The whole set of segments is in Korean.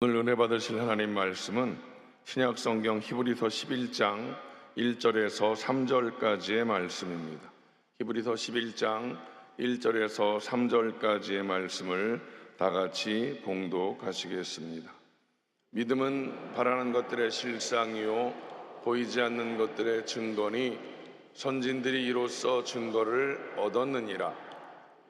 오늘 은혜 받으실 하나님 말씀은 신약성경 히브리서 11장 1절에서 3절까지의 말씀입니다. 히브리서 11장 1절에서 3절까지의 말씀을 다 같이 봉독하시겠습니다. 믿음은 바라는 것들의 실상이요 보이지 않는 것들의 증거니 선진들이 이로써 증거를 얻었느니라.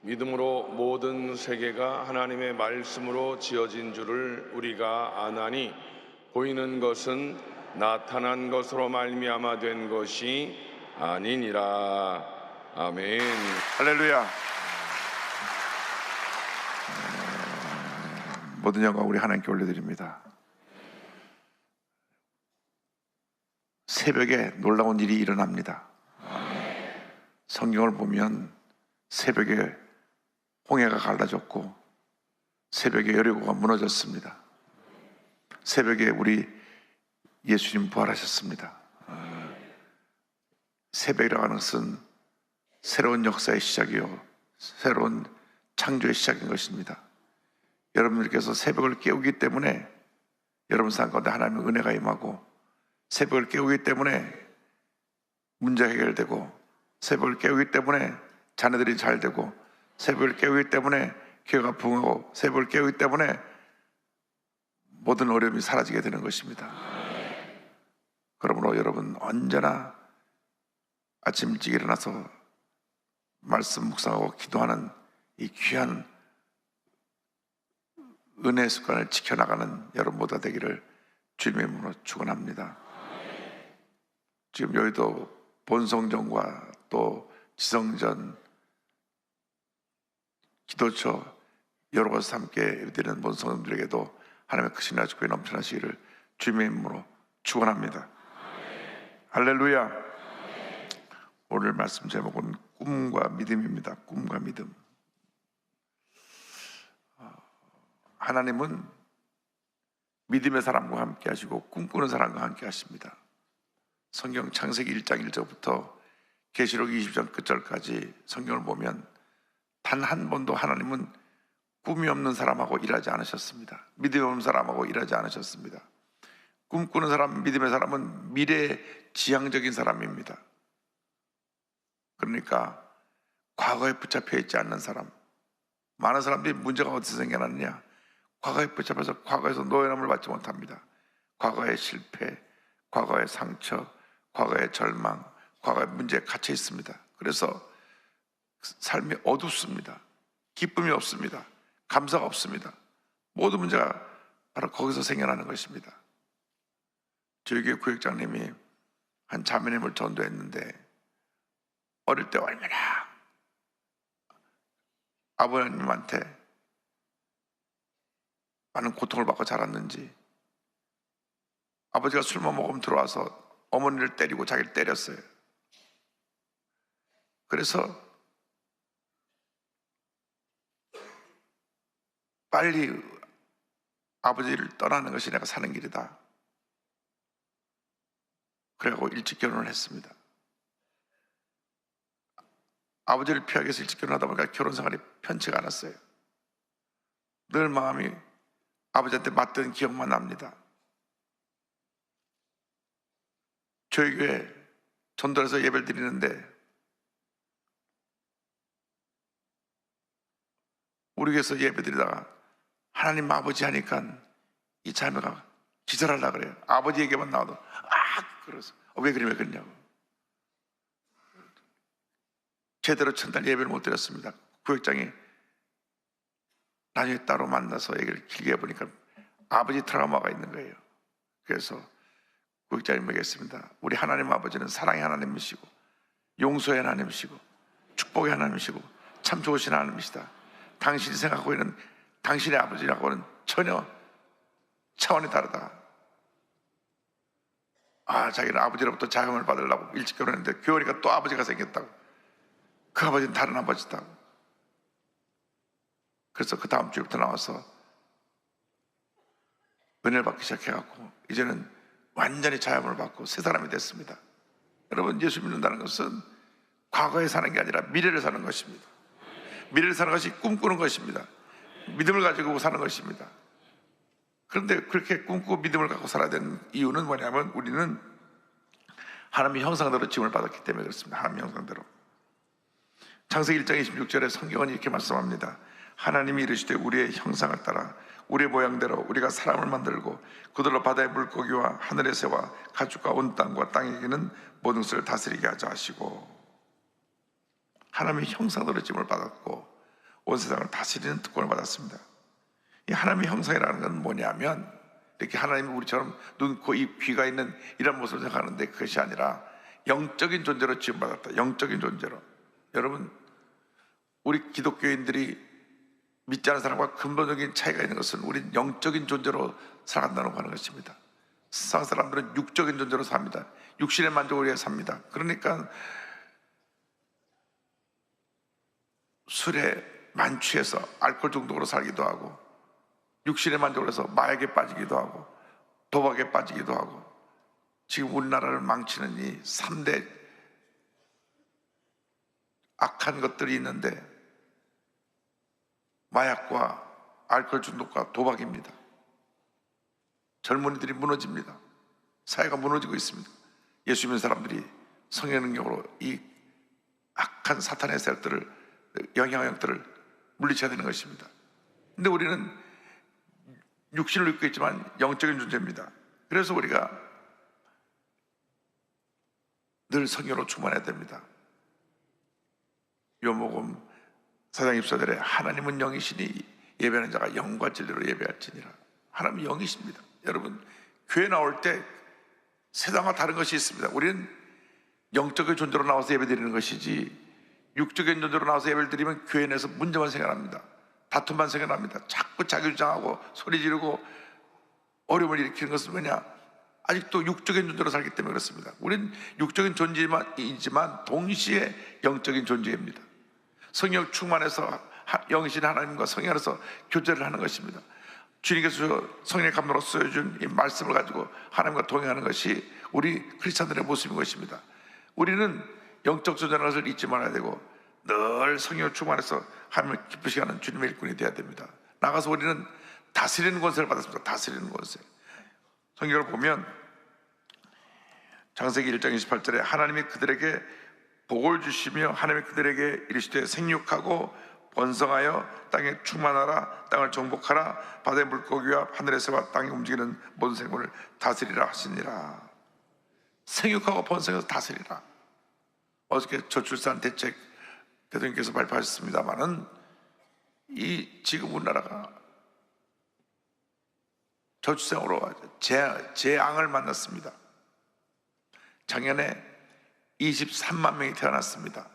믿음으로 모든 세계가 하나님의 말씀으로 지어진 줄을 우리가 아나니 보이는 것은 나타난 것으로 말미암아 된 것이 아니니라. 아멘. 할렐루야. 모든 영광 우리 하나님께 올려드립니다. 새벽에 놀라운 일이 일어납니다. 성경을 보면 새벽에 홍해가 갈라졌고 새벽에 여리고가 무너졌습니다. 새벽에 우리 예수님 부활하셨습니다. 새벽이라고 하는 것은 새로운 역사의 시작이요 새로운 창조의 시작인 것입니다. 여러분들께서 새벽을 깨우기 때문에 여러분 삶 가운데 하나님의 은혜가 임하고, 새벽을 깨우기 때문에 문제 해결되고, 새벽을 깨우기 때문에 자녀들이 잘 되고, 새벽을 깨우기 때문에 교회가 부흥하고, 새벽을 깨우기 때문에 모든 어려움이 사라지게 되는 것입니다. 그러므로 여러분 언제나 아침 일찍 일어나서 말씀 묵상하고 기도하는 이 귀한 은혜의 습관을 지켜나가는 여러분 모두가 되기를 주님의 이름으로 축원합니다. 지금 여의도 본성전과 또 지성전, 기도처 여러 곳에서 함께 드리는 모든 성도들에게도 하나님의 크신 아주께 넘쳐나시기를 주님의 이름으로 축원합니다. 할렐루야. 오늘 말씀 제목은 꿈과 믿음입니다. 꿈과 믿음. 하나님은 믿음의 사람과 함께 하시고 꿈꾸는 사람과 함께 하십니다. 성경 창세기 1장 1절부터 계시록 20장 끝절까지 성경을 보면 단 한 번도 하나님은 꿈이 없는 사람하고 일하지 않으셨습니다. 믿음이 없는 사람하고 일하지 않으셨습니다. 꿈꾸는 사람, 믿음의 사람은 미래지향적인 사람입니다. 그러니까 과거에 붙잡혀 있지 않는 사람. 많은 사람들이 문제가 어디서 생겨났느냐? 과거에 붙잡혀서 과거에서 노예함을 받지 못합니다. 과거의 실패, 과거의 상처, 과거의 절망, 과거의 문제에 갇혀 있습니다. 그래서 삶이 어둡습니다. 기쁨이 없습니다. 감사가 없습니다. 모든 문제가 바로 거기서 생겨나는 것입니다. 저희 교회 구역장님이 한 자매님을 전도했는데 어릴 때 얼마나 아버님한테 많은 고통을 받고 자랐는지, 아버지가 술만 먹으면 들어와서 어머니를 때리고 자기를 때렸어요. 그래서 빨리 아버지를 떠나는 것이 내가 사는 길이다. 그래갖고 일찍 결혼을 했습니다. 아버지를 피하기 위해서 일찍 결혼하다 보니까 결혼 생활이 편치가 않았어요. 늘 마음이 아버지한테 맞던 기억만 납니다. 저희 교회 전도해서 예배를 드리는데 우리 교회에서 예배 드리다가 하나님 아버지 하니까 이 자매가 기절하려고 그래요. 아버지 얘기만 나와도 그래서 왜 그러냐고. 제대로 첫날 예배를 못 드렸습니다. 구역장이 나중에 따로 만나서 얘기를 길게 해보니까 아버지 트라우마가 있는 거예요. 그래서 구역장님 얘기했습니다. 우리 하나님 아버지는 사랑의 하나님이시고 용서의 하나님이시고 축복의 하나님이시고 참 좋으신 하나님이시다. 당신이 생각하고 있는 당신의 아버지라고는 전혀 차원이 다르다. 자기는 아버지로부터 자금을 받으려고 일찍 결혼했는데 교회니까 또 아버지가 생겼다고. 그 아버지는 다른 아버지다. 그래서 그 다음 주부터 나와서 은혜를 받기 시작해갖고 이제는 완전히 자유함을 받고 새 사람이 됐습니다. 여러분, 예수 믿는다는 것은 과거에 사는 게 아니라 미래를 사는 것입니다. 미래를 사는 것이 꿈꾸는 것입니다. 믿음을 가지고 사는 것입니다. 그런데 그렇게 꿈꾸고 믿음을 갖고 살아야 되는 이유는 뭐냐면 우리는 하나님의 형상대로 지음을 받았기 때문에 그렇습니다. 하나님의 형상대로. 창세기 1장 26절에 성경은 이렇게 말씀합니다. 하나님이 이르시되 우리의 형상을 따라 우리의 모양대로 우리가 사람을 만들고 그들로 바다의 물고기와 하늘의 새와 가축과 온 땅과 땅에 있는 모든 것을 다스리게 하자 하시고, 하나님의 형상대로 지음을 받았고 온 세상을 다스리는 특권을 받았습니다. 이 하나님의 형상이라는 건 뭐냐면, 이렇게 하나님이 우리처럼 눈, 코, 입, 귀가 있는 이런 모습을 생각하는데 그것이 아니라 영적인 존재로 지음받았다. 영적인 존재로. 여러분, 우리 기독교인들이 믿지 않는 사람과 근본적인 차이가 있는 것은 우린 영적인 존재로 살아간다고 하는 것입니다. 세상 사람들은 육적인 존재로 삽니다. 육신의 만족을 위해 삽니다. 그러니까 술에 만취해서 알코올 중독으로 살기도 하고, 육신의 만족을 해서 마약에 빠지기도 하고, 도박에 빠지기도 하고, 지금 우리나라를 망치는 이 3대 악한 것들이 있는데 마약과 알코올 중독과 도박입니다. 젊은이들이 무너집니다. 사회가 무너지고 있습니다. 예수 믿는 사람들이 성령 능력으로 이 악한 사탄의 세력들을, 영향력들을 물리쳐야 되는 것입니다. 근데 우리는 육신을 입고 있지만 영적인 존재입니다. 그래서 우리가 늘 성령으로 충만해야 됩니다. 요복음 4장 24절에 하나님은 영이시니 예배하는 자가 영과 진리로 예배할지니라. 하나님은 영이십니다. 여러분, 교회 나올 때 세상과 다른 것이 있습니다. 우리는 영적인 존재로 나와서 예배드리는 것이지, 육적인 존재로 나와서 예배를 드리면 교회 내에서 문제만 생겨납니다. 다툼만 생겨납니다. 자꾸 자기 주장하고 소리 지르고 어려움을 일으키는 것은 뭐냐? 아직도 육적인 존재로 살기 때문에 그렇습니다. 우리는 육적인 존재이지만 동시에 영적인 존재입니다. 성령 충만해서 영이신 하나님과 성령 안에서 교제를 하는 것입니다. 주님께서 성령의 감동으로 쓰여준 이 말씀을 가지고 하나님과 동행하는 것이 우리 크리스찬들의 모습인 것입니다. 우리는 영적 존재라는 것을 잊지 말아야 되고 늘 성령을 충만해서 하나님을 기쁘시게 하는 주님의 일꾼이 되어야 됩니다. 나가서 우리는 다스리는 권세를 받았습니다. 다스리는 권세. 성경을 보면 창세기 1장 28절에 하나님이 그들에게 복을 주시며 하나님이 그들에게 이르시되 생육하고 번성하여 땅에 충만하라, 땅을 정복하라, 바다의 물고기와 하늘의 새와 땅에 움직이는 모든 생물을 다스리라 하시니라. 생육하고 번성해서 다스리라. 어저께 저출산 대책 대통령께서 발표하셨습니다마는 이 지금 우리나라가 저출생으로 재앙을 만났습니다. 작년에 23만 명이 태어났습니다.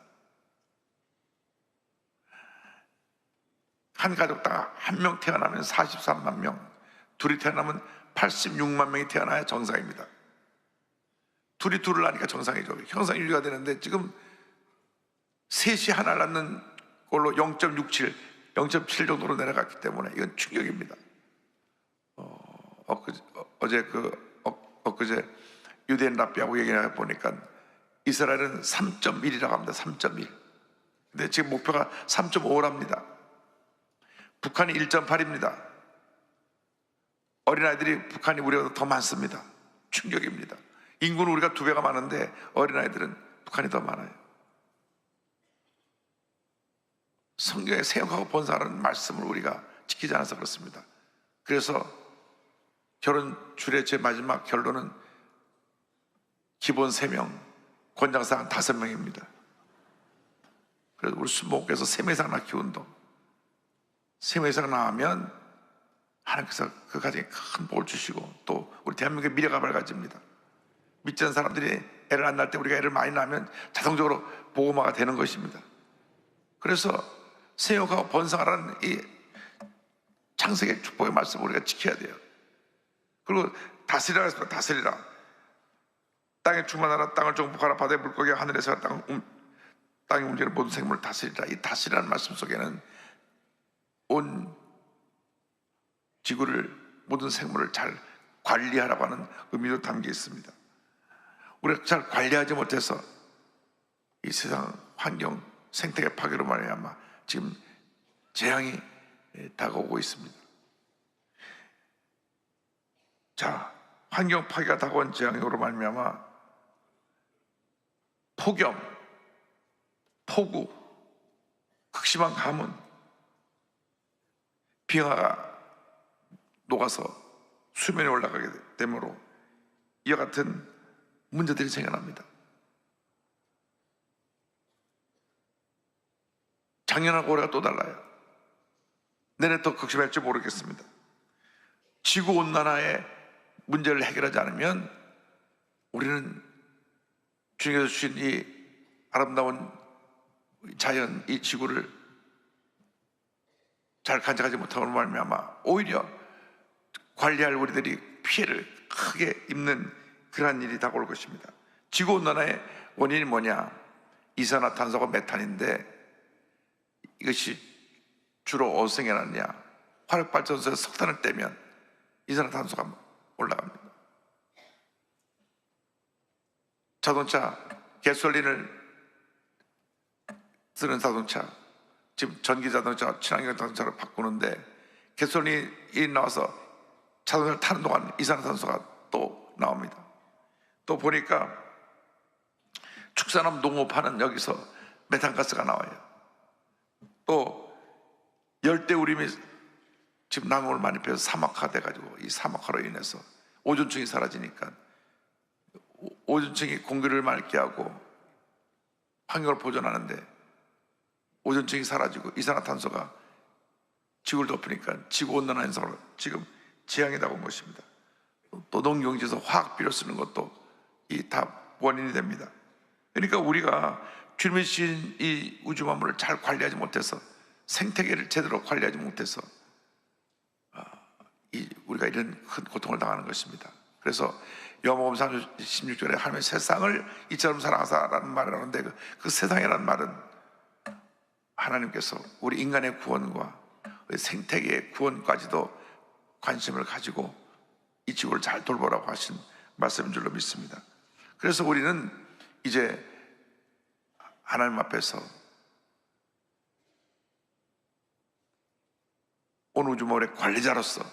한 가족당 한 명 태어나면 43만 명, 둘이 태어나면 86만 명이 태어나야 정상입니다. 둘이 둘을 낳으니까 정상이죠. 형상 유지가 되는데 지금 셋이 하나를 낳는 걸로 0.67, 0.7 정도로 내려갔기 때문에 이건 충격입니다. 엊그제 유대인 랍비하고 얘기해 보니까 이스라엘은 3.1이라고 합니다. 3.1. 근데 지금 목표가 3.5랍니다. 북한이 1.8입니다. 어린아이들이 북한이 우리보다 더 많습니다. 충격입니다. 인구는 우리가 2배가 많은데 어린아이들은 북한이 더 많아요. 성경에 생육하고 번성하는 말씀을 우리가 지키지 않아서 그렇습니다. 그래서 결혼 주례 제 마지막 결론은 기본 3명, 권장사항 5명입니다. 그래서 우리 수목께서 3명 이상 낳기 운동, 3명 이상 낳으면 하나님께서 그 가정에 큰 복을 주시고 또 우리 대한민국의 미래가 밝아집니다. 믿지 않는 사람들이 애를 안 낳을 때 우리가 애를 많이 낳으면 자동적으로 보호마가 되는 것입니다. 그래서 생육하고 번성하라는 이 창세기의 축복의 말씀을 우리가 지켜야 돼요. 그리고 다스리라 했습니다. 다스리라. 땅에 충만하라, 땅을 정복하라, 바다의 물고기와 하늘의 새와 땅에 움직이는 모든 생물을 다스리라. 이 다스리라는 말씀 속에는 온 지구를, 모든 생물을 잘 관리하라고 하는 의미도 담겨 있습니다. 우리가 잘 관리하지 못해서 이 세상 환경 생태계 파괴로 말미암아 지금 재앙이 다가오고 있습니다. 자, 환경 파괴가 다가온 재앙으로 말미암아 폭염, 폭우, 극심한 가뭄, 빙하가 녹아서 수면에 올라가게 되므로 이와 같은 문제들이 생겨납니다. 작년하고 올해가 또 달라요. 내년 더 극심할지 모르겠습니다. 지구온난화의 문제를 해결하지 않으면 우리는 주님께서 주신 이 아름다운 자연, 이 지구를 잘 간직하지 못함으로 말미암아 오히려 관리할 우리들이 피해를 크게 입는 그러한 일이 다가올 것입니다. 지구온난화의 원인이 뭐냐? 이산화탄소가 메탄인데 이것이 주로 어디서 생겨났냐? 화력발전소에서 석탄을 떼면 이산화탄소가 올라갑니다. 자동차, 가솔린을 쓰는 자동차, 지금 전기 자동차, 친환경 자동차로 바꾸는데 가솔린이 나와서 자동차를 타는 동안 이산화탄소가 또 나옵니다. 또 보니까 축산업, 농업하는 여기서 메탄가스가 나와요. 또 열대우림이 지금 남극을 많이 펴서 사막화 돼가지고 이 사막화로 인해서 오존층이 사라지니까 오존층이 공기를 맑게 하고 환경을 보존하는데 오존층이 사라지고 이산화탄소가 지구를 덮으니까 지구온난화 현상으로 지금 재앙이 다가온 것입니다. 또 농경지에서 화학비료 쓰는 것도 이 다 원인이 됩니다. 그러니까 우리가 주님이 주신 이 우주 만물을 잘 관리하지 못해서 생태계를 제대로 관리하지 못해서 우리가 이런 큰 고통을 당하는 것입니다. 그래서 요한복음 3장 16절에 하나님의 세상을 이처럼 사랑하사라는 말을 하는데 그 세상이라는 말은 하나님께서 우리 인간의 구원과 우리 생태계의 구원까지도 관심을 가지고 이 지구를 잘 돌보라고 하신 말씀인 줄로 믿습니다. 그래서 우리는 이제 하나님 앞에서 온 우주만물의 관리자로서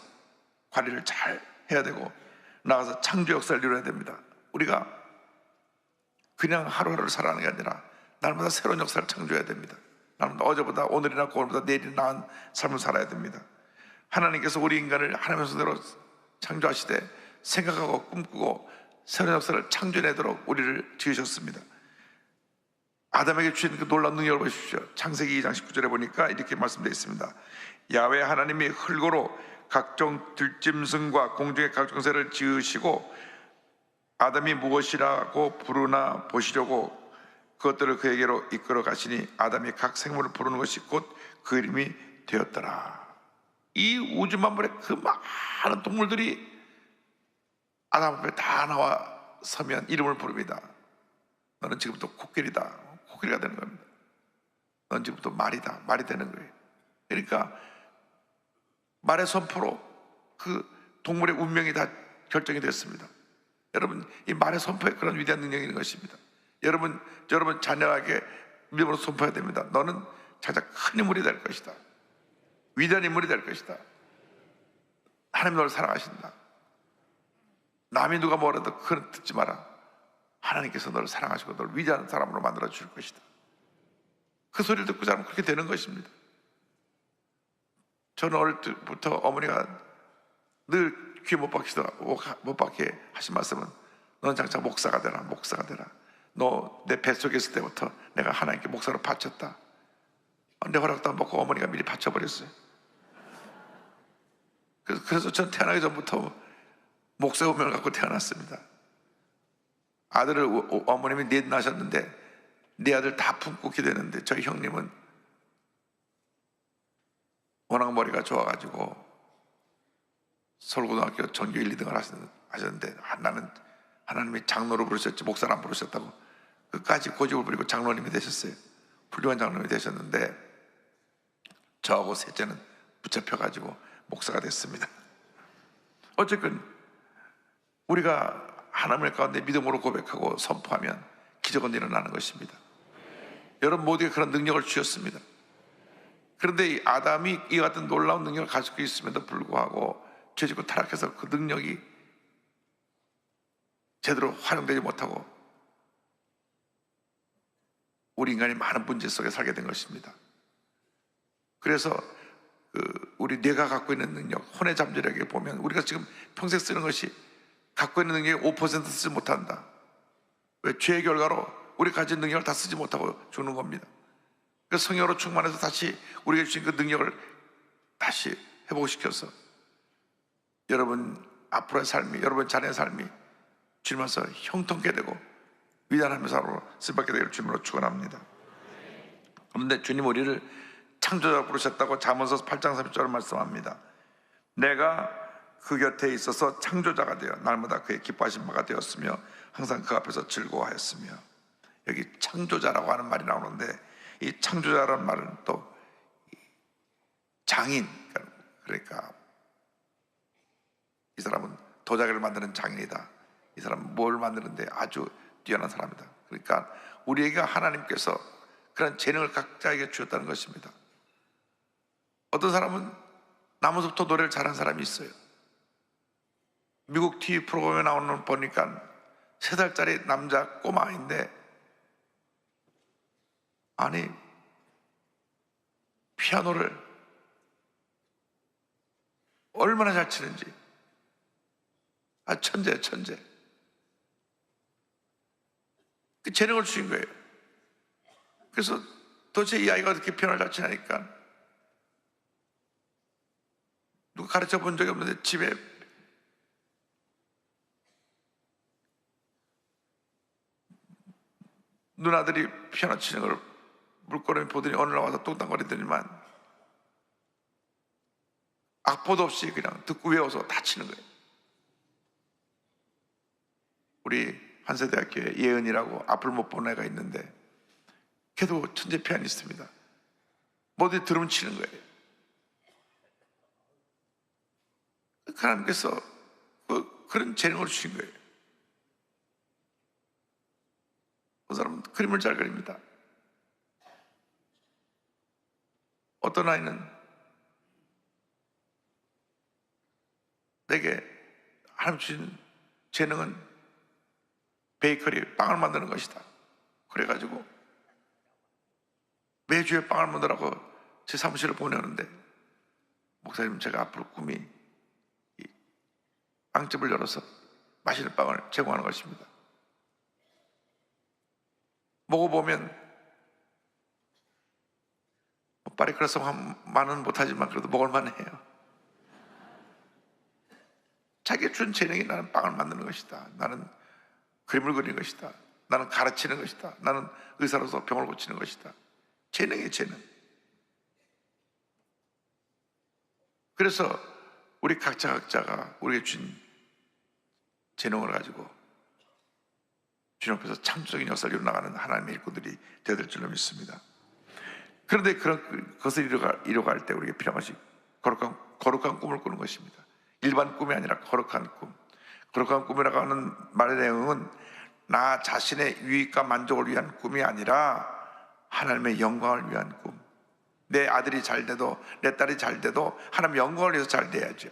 관리를 잘 해야 되고 나가서 창조 역사를 이루어야 됩니다. 우리가 그냥 하루하루를 살아가는 게 아니라 날마다 새로운 역사를 창조해야 됩니다. 날마다 어제보다 오늘이나 오늘보다 내일이 나은 삶을 살아야 됩니다. 하나님께서 우리 인간을 하나님의 손대로 창조하시되 생각하고 꿈꾸고 새로운 역사를 창조해내도록 우리를 지으셨습니다. 아담에게 주신 그 놀라운 능력을 보십시오. 창세기 2장 19절에 보니까 이렇게 말씀되어 있습니다. 야훼 하나님이 흙으로 각종 들짐승과 공중의 각종 새를 지으시고 아담이 무엇이라고 부르나 보시려고 그것들을 그에게로 이끌어 가시니 아담이 각 생물을 부르는 것이 곧 그 이름이 되었더라. 이 우주 만물의 그 많은 동물들이 아담 앞에 다 나와 서면 이름을 부릅니다. 너는 지금부터 코끼리다. 코끼리가 되는 겁니다. 너는 지금부터 말이다. 말이 되는 거예요. 그러니까 말의 선포로 그 동물의 운명이 다 결정이 됐습니다. 여러분, 이 말의 선포에 그런 위대한 능력이 있는 것입니다. 여러분 자녀에게 믿음으로 선포해야 됩니다. 너는 자자 큰 인물이 될 것이다. 위대한 인물이 될 것이다. 하나님 너를 사랑하신다. 남이 누가 뭐라도 그건 듣지 마라. 하나님께서 너를 사랑하시고 너를 위대한 사람으로 만들어 줄 것이다. 그 소리를 듣고 자면 그렇게 되는 것입니다. 저는 어릴 때부터 어머니가 늘 귀 못 박히게 하신 말씀은 너는 장차 목사가 되라. 목사가 되라. 너 내 뱃속에 있을 때부터 내가 하나님께 목사로 바쳤다. 내 허락도 안 받고 어머니가 미리 바쳐버렸어요. 그래서 전 태어나기 전부터 목사의 운명을 갖고 태어났습니다. 아들을 어머님이 넷 낳으셨는데 네 아들 다 품고 기대는데 저희 형님은 워낙 머리가 좋아가지고 서울고등학교 전교 1, 2등을 하셨는데 나는 하나님이 장로로 부르셨지 목사를 안 부르셨다고 끝까지 고집을 부리고 장로님이 되셨어요. 훌륭한 장로님이 되셨는데 저하고 셋째는 붙잡혀가지고 목사가 됐습니다. 어쨌든 우리가 하나님의 가운데 믿음으로 고백하고 선포하면 기적은 일어나는 것입니다. 여러분 모두에게 그런 능력을 주셨습니다. 그런데 이 아담이 이 같은 놀라운 능력을 가지고 있음에도 불구하고 죄짓고 타락해서 그 능력이 제대로 활용되지 못하고 우리 인간이 많은 문제 속에 살게 된 것입니다. 그래서 우리 뇌가 갖고 있는 능력, 혼의 잠재력에 보면 우리가 지금 평생 쓰는 것이 갖고 있는 능력의 5% 쓰지 못한다. 왜? 죄의 결과로 우리 가진 능력을 다 쓰지 못하고 죽는 겁니다. 그래서 성령으로 충만해서 다시 우리가 주신 그 능력을 다시 회복시켜서 여러분 앞으로의 삶이, 여러분 자녀의 삶이 주님 앞에서 형통케 되고 위대한 삶으로 쓰임받게 되기를 주님으로 축원합니다. 그런데 주님 우리를 창조자로 부르셨다고 잠언서 8장 30절을 말씀합니다. 내가 그 곁에 있어서 창조자가 되어 날마다 그의 기뻐하신 바가 되었으며 항상 그 앞에서 즐거워하였으며. 여기 창조자라고 하는 말이 나오는데 이 창조자라는 말은 또 장인, 그러니까 이 사람은 도자기를 만드는 장인이다. 이 사람은 뭘 만드는데 아주 뛰어난 사람이다. 그러니까 우리에게 하나님께서 그런 재능을 각자에게 주었다는 것입니다. 어떤 사람은 나무서부터 노래를 잘하는 사람이 있어요. 미국 TV 프로그램에 나오는 보니까 3살짜리 남자 꼬마인데 아니 피아노를 얼마나 잘 치는지. 천재. 그 재능을 주신 거예요. 그래서 도대체 이 아이가 어떻게 피아노를 잘 치냐니까 누가 가르쳐 본 적이 없는데 집에 누나들이 피아노 치는 걸 물끄러미 보더니 어느 날 와서 뚱땅거리더니만 악보도 없이 그냥 듣고 외워서 다 치는 거예요. 우리 한세대학교에 예은이라고 앞을 못 본 애가 있는데 걔도 천재 피아니스트입니다. 뭐든 들으면 치는 거예요. 하나님께서 그런 재능을 주신 거예요. 그 사람은 그림을 잘 그립니다. 어떤 아이는 내게 하나님 주신 재능은 베이커리, 빵을 만드는 것이다. 그래가지고 매주에 빵을 만들라고 제 사무실을 보내는데 목사님 제가 앞으로 꿈이 이 빵집을 열어서 맛있는 빵을 제공하는 것입니다. 먹어보면 빨리 그럴성만은 못하지만 그래도 먹을만 해요. 자기가 준 재능이 나는 빵을 만드는 것이다. 나는 그림을 그리는 것이다. 나는 가르치는 것이다. 나는 의사로서 병을 고치는 것이다. 재능이에요, 재능. 그래서 우리 각자가 우리에게 준 재능을 가지고 주님 앞에서 창조적인 역사를 이루어나가는 하나님의 일꾼들이 되어야 될 줄로 믿습니다. 그런데 그런 것을 이루어갈 때 우리에게 필요한 것이 거룩한 꿈을 꾸는 것입니다. 일반 꿈이 아니라 거룩한 꿈. 거룩한 꿈이라고 하는 말의 내용은 나 자신의 유익과 만족을 위한 꿈이 아니라 하나님의 영광을 위한 꿈. 내 아들이 잘 돼도 내 딸이 잘 돼도 하나님의 영광을 위해서 잘 돼야죠.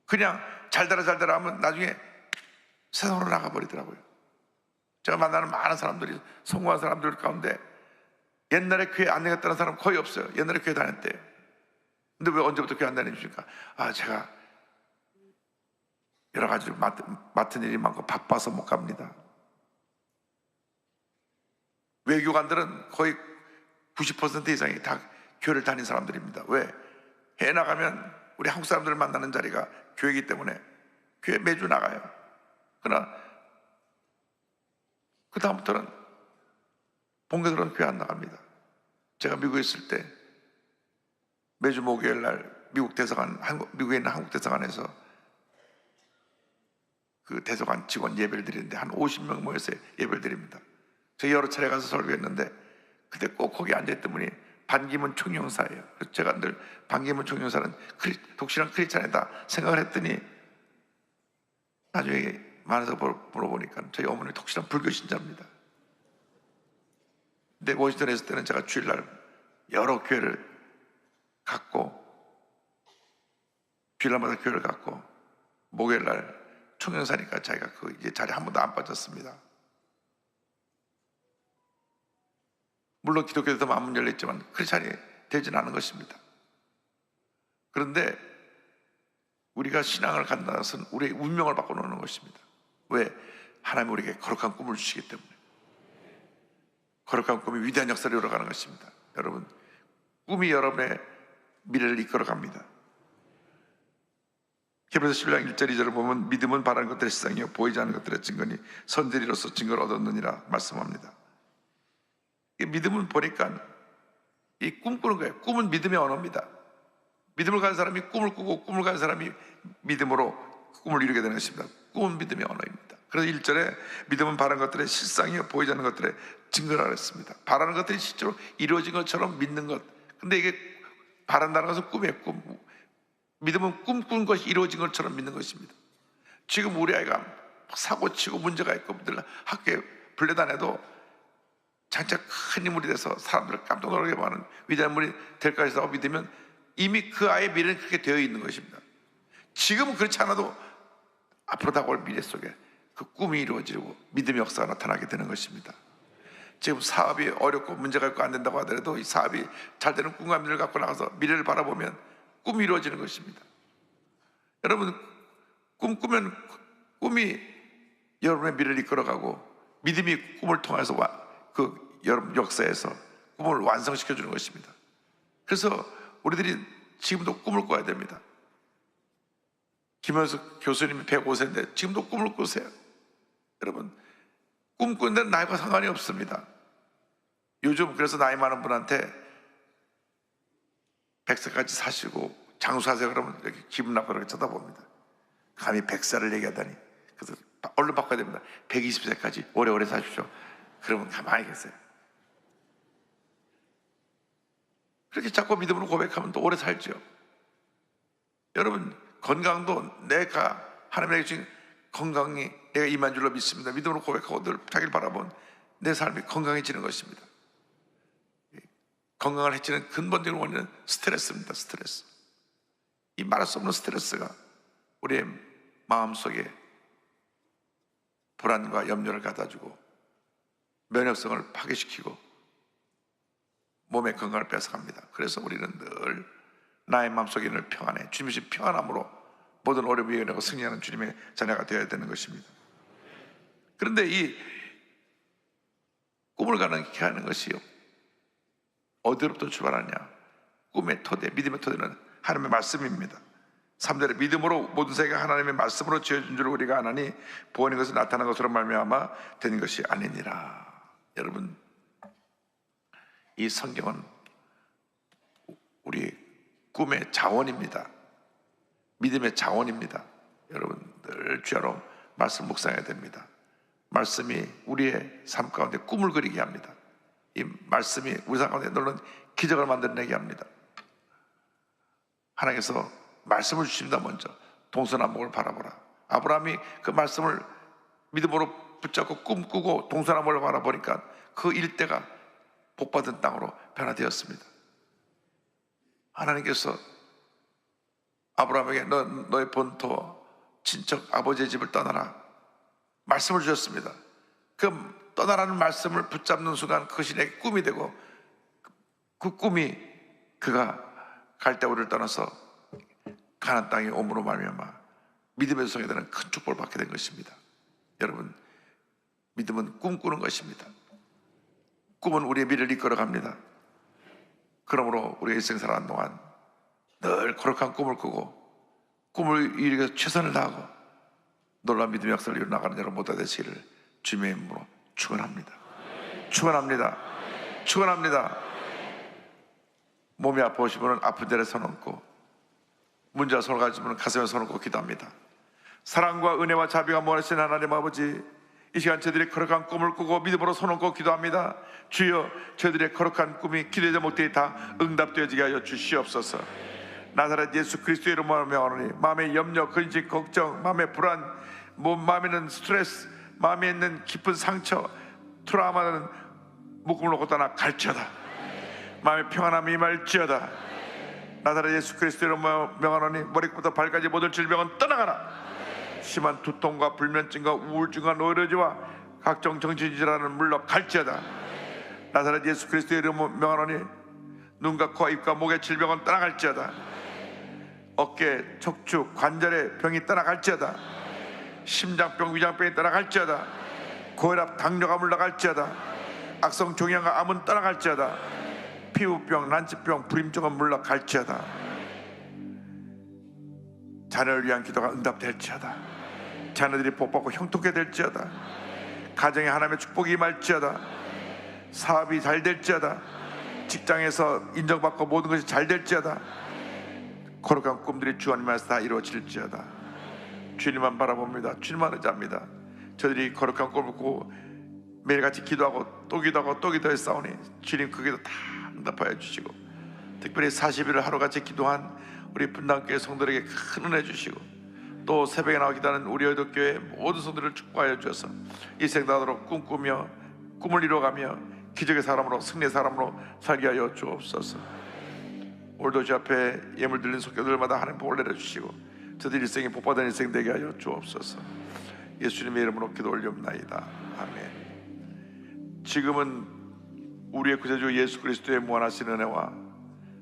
그냥 잘 되라 하면 나중에 세상으로 나가버리더라고요. 제가 만나는 많은 사람들이, 성공한 사람들 가운데 옛날에 교회 안 다녔다는 사람 거의 없어요. 옛날에 교회 다녔대요. 근데 왜 언제부터 교회 안 다니십니까? 제가 여러 가지 맡은 일이 많고 바빠서 못 갑니다. 외교관들은 거의 90% 이상이 다 교회를 다닌 사람들입니다. 왜? 해외 나가면 우리 한국 사람들을 만나는 자리가 교회이기 때문에 교회 매주 나가요. 그러나 그 다음부터는 본교들은 교회 안 나갑니다. 제가 미국에 있을 때 매주 목요일 날 미국에 있는 한국 대사관에서 그 대사관 직원 예배를 드리는데 한 50명 모여서 예배를 드립니다. 제가 여러 차례 가서 설교했는데 그때 꼭 거기 앉아있던 분이 반기문 총영사예요. 그래서 제가 늘 반기문 총영사는 독실한 크리스찬이다 생각을 했더니 나중에 만나서 물어보니까 저희 어머니 독실한 불교 신자입니다. 근데 워싱턴에 있을 때는 제가 주일날 여러 교회를 갔고 주일날마다 교회를 갔고 목요일날 총영사니까 자기가 그 이제 자리에 한 번도 안 빠졌습니다. 물론 기독교에도 마음은 열렸지만 크리스찬이 되지는 않은 것입니다. 그런데 우리가 신앙을 갖는다는 것은 우리의 운명을 바꿔놓는 것입니다. 왜? 하나님 우리에게 거룩한 꿈을 주시기 때문에. 거룩한 꿈이 위대한 역사를 이뤄가는 것입니다. 여러분, 꿈이 여러분의 미래를 이끌어갑니다. 히브리서 11장 1절 2절을 보면 믿음은 바라는 것들의 실상이요 보이지 않는 것들의 증거니 선지리로서 증거를 얻었느니라 말씀합니다. 이 믿음은 보니까 이 꿈꾸는 거예요. 꿈은 믿음의 언어입니다. 믿음을 가진 사람이 꿈을 꾸고 꿈을 가진 사람이 믿음으로 꿈을 이루게 되는 것입니다. 꿈은 믿음의 언어입니다. 그래서 1절에 믿음은 바라는 것들의 실상이요 보이지 않는 것들의 증거라 그랬습니다. 바라는 것들이 실제로 이루어진 것처럼 믿는 것. 근데 이게 바란다는 것은 꿈이에요. 꿈. 믿음은 꿈꾼 것이 이루어진 것처럼 믿는 것입니다. 지금 우리 아이가 사고치고 문제가 있고 학교에 불려다녀도 장차 큰 인물이 돼서 사람들을 깜짝 놀라게 하는 위대한 인물이 될 것이라고 믿으면 이미 그 아이의 미래는 그렇게 되어 있는 것입니다. 지금은 그렇지 않아도 앞으로 다가올 미래 속에 그 꿈이 이루어지고 믿음의 역사가 나타나게 되는 것입니다. 지금 사업이 어렵고 문제가 있고 안 된다고 하더라도 이 사업이 잘 되는 꿈과 미래를 갖고 나가서 미래를 바라보면 꿈이 이루어지는 것입니다. 여러분, 꿈꾸면 꿈이 여러분의 미래를 이끌어가고 믿음이 꿈을 통해서 그 여러분 역사에서 꿈을 완성시켜주는 것입니다. 그래서 우리들이 지금도 꿈을 꿔야 됩니다. 김현숙 교수님이 105세인데 지금도 꿈을 꾸세요. 여러분, 꿈꾸는 데는 나이가 상관이 없습니다. 요즘 그래서 나이 많은 분한테 100세까지 사시고 장수하세요 그러면 이렇게 기분 나쁘게 이렇게 쳐다봅니다. 감히 100살을 얘기하다니. 그래서 얼른 바꿔야 됩니다. 120세까지 오래오래 사십시오. 그러면 가만히 계세요. 그렇게 자꾸 믿음으로 고백하면 또 오래 살죠. 여러분, 건강도 내가 하나님에게 주신 건강이 내가 임한 줄로 믿습니다. 믿음으로 고백하고 늘 자기를 바라본 내 삶이 건강해지는 것입니다. 건강을 해치는 근본적인 원인은 스트레스입니다. 스트레스. 이 말할 수 없는 스트레스가 우리의 마음속에 불안과 염려를 갖다주고 면역성을 파괴시키고 몸의 건강을 뺏어갑니다. 그래서 우리는 늘 나의 마음속에 늘 평안해 주님의 평안함으로 모든 어려움을 이겨내고 승리하는 주님의 자녀가 되어야 되는 것입니다. 그런데 이 꿈을 가능케 하는 것이요, 어디로부터 출발하냐? 꿈의 토대, 믿음의 토대는 하나님의 말씀입니다. 3절에 믿음으로 모든 세계가 하나님의 말씀으로 지어진 줄 우리가 아나니 보이는 것은 나타난 것으로 말미암아 된 것이 아니니라. 여러분, 이 성경은 우리 꿈의 자원입니다. 믿음의 자원입니다. 여러분, 늘 주야로 말씀 묵상해야 됩니다. 말씀이 우리의 삶 가운데 꿈을 그리게 합니다. 이 말씀이 우리 삶 가운데 놀라운 기적을 만들어내게 합니다. 하나님께서 말씀을 주십니다. 먼저 동서남북을 바라보라. 아브라함이 그 말씀을 믿음으로 붙잡고 꿈꾸고 동서남북을 바라보니까 그 일대가 복받은 땅으로 변화되었습니다. 하나님께서 아브라함에게 너의 본토 친척 아버지의 집을 떠나라 말씀을 주셨습니다. 그 떠나라는 말씀을 붙잡는 순간 그것이 내게 꿈이 되고 그 꿈이 그가 갈대아우를 떠나서 가나안 땅에 옴으로 말미암아 믿음의 성에 대한 큰 축복을 받게 된 것입니다. 여러분, 믿음은 꿈꾸는 것입니다. 꿈은 우리의 미래를 이끌어갑니다. 그러므로 우리가 일생 살아가는 동안 늘 거룩한 꿈을 꾸고 꿈을 이루기 위해서 최선을 다하고 놀라운 믿음의 역사를 이루어나가는 여러분 모두가 되시기를 주님의 이름으로 축원합니다. 축원합니다. 축원합니다. 몸이 아프신 분은 아픈 자리에 손 얹고 문제와 손을 가진 분은 가슴에 손을 얹고 기도합니다. 사랑과 은혜와 자비가 무한하신 하나님 아버지, 이 시간 저희들이 거룩한 꿈을 꾸고 믿음으로 손 얹고 기도합니다. 주여, 저희들의 거룩한 꿈이 기도의 제목들이 다 응답되어지게 하여 주시옵소서. 나사렛 예수 그리스도의 이름으로 명하노니 마음의 염려, 근심, 걱정, 마음의 불안, 마음에는 스트레스, 마음에 있는 깊은 상처, 트라우마는 묶음을 놓고 떠나 갈지어다. 마음의 평안함이 임할지어다. 나사렛 예수 그리스도의 이름으로 명하노니 머리부터 발까지 모든 질병은 떠나가라. 심한 두통과 불면증과 우울증과 노이로지와 각종 정신질환을 물러갈지어다. 나사렛 예수 그리스도의 이름으로 명하노니 눈과 코와 입과 목의 질병은 떠나갈지어다. 어깨, 척추, 관절의 병이 떠나갈지어다. 심장병, 위장병이 떠나갈지어다. 고혈압, 당뇨가 물러갈지어다. 악성 종양과 암은 떠나갈지어다. 피부병, 난치병, 불임증은 물러갈지어다. 자녀를 위한 기도가 응답될지어다. 자녀들이 복받고 형통케 될지어다. 가정에 하나님의 축복이 임할지어다. 사업이 잘 될지어다. 직장에서 인정받고 모든 것이 잘 될지어다. 거룩한 꿈들이 주님 안에서 다 이루어질지어다. 주님만 바라봅니다. 주님만 의지합니다. 저들이 거룩한 꿈을 꾸고 매일같이 기도하고 또 기도하고 또 기도해 싸우니 주님 그 기도 다 응답하여 주시고, 특별히 40일을 하루같이 기도한 우리 분당교회 성도들에게 큰 은혜 주시고, 또 새벽에 나와 기도하는 우리 여도교회 모든 성도들을 축복하여 주셔서 이 생다도록 꿈꾸며 꿈을 이뤄가며 기적의 사람으로 승리의 사람으로 살게 하여 주옵소서. 오늘도 주 앞에 예물 드리는 성도들마다 하나님 복을 내려주시고 저들 일생이 복받은 일생 되게 하여 주옵소서. 예수님의 이름으로 기도 올리옵나이다. 아멘. 지금은 우리의 구세주 예수 그리스도의 무한하신 은혜와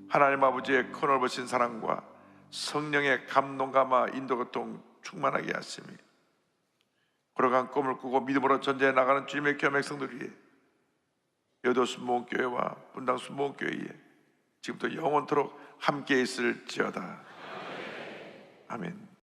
하나님 아버지의 크넓으신 사랑과 성령의 감동감화 인도교통 충만하게 하시며 거룩한 꿈을 꾸고 믿음으로 전제해 나가는 주님의 귀한 백성들 위해 여도 순복음교회와 분당 순복음교회에 지금부터 영원토록 함께 있을지어다. 아멘.